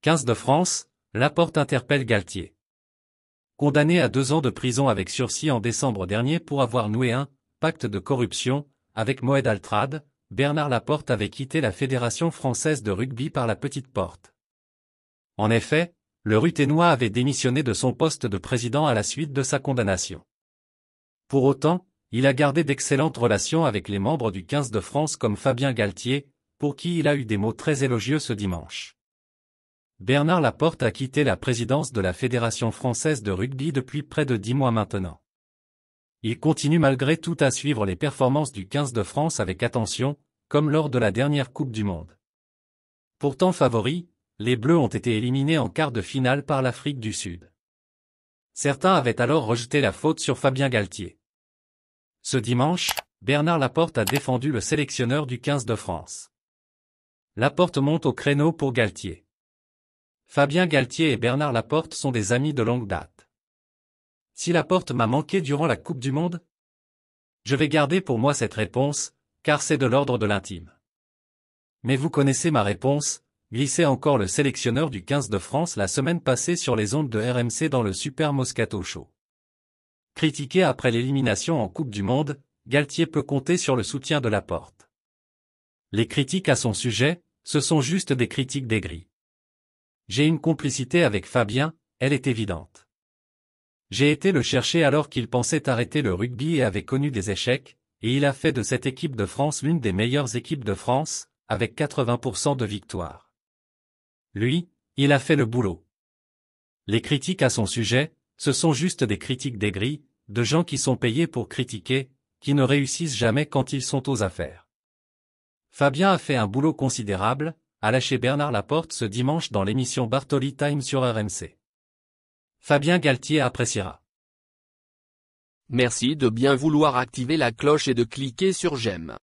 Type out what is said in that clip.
15 de France, Laporte interpelle Galtier. Condamné à 2 ans de prison avec sursis en décembre dernier pour avoir noué un pacte de corruption avec Moed Altrad, Bernard Laporte avait quitté la Fédération française de rugby par la petite porte. En effet, le Ruténois avait démissionné de son poste de président à la suite de sa condamnation. Pour autant, il a gardé d'excellentes relations avec les membres du 15 de France comme Fabien Galtier, pour qui il a eu des mots très élogieux ce dimanche. Bernard Laporte a quitté la présidence de la Fédération française de rugby depuis près de 10 mois maintenant. Il continue malgré tout à suivre les performances du 15 de France avec attention, comme lors de la dernière Coupe du Monde. Pourtant favoris, les Bleus ont été éliminés en quart de finale par l'Afrique du Sud. Certains avaient alors rejeté la faute sur Fabien Galtier. Ce dimanche, Bernard Laporte a défendu le sélectionneur du 15 de France. Laporte monte au créneau pour Galtier. Fabien Galtier et Bernard Laporte sont des amis de longue date. Si Laporte m'a manqué durant la Coupe du Monde? Je vais garder pour moi cette réponse, car c'est de l'ordre de l'intime. Mais vous connaissez ma réponse, glissait encore le sélectionneur du 15 de France la semaine passée sur les ondes de RMC dans le Super Moscato Show. Critiqué après l'élimination en Coupe du Monde, Galtier peut compter sur le soutien de Laporte. Les critiques à son sujet, ce sont juste des critiques d'aigris. J'ai une complicité avec Fabien, elle est évidente. J'ai été le chercher alors qu'il pensait arrêter le rugby et avait connu des échecs, et il a fait de cette équipe de France l'une des meilleures équipes de France, avec 80% de victoires. Lui, il a fait le boulot. Les critiques à son sujet, ce sont juste des critiques d'aigris, de gens qui sont payés pour critiquer, qui ne réussissent jamais quand ils sont aux affaires. Fabien a fait un boulot considérable, a lâché Bernard Laporte ce dimanche dans l'émission Bartoli Time sur RMC. Fabien Galtier appréciera. Merci de bien vouloir activer la cloche et de cliquer sur j'aime.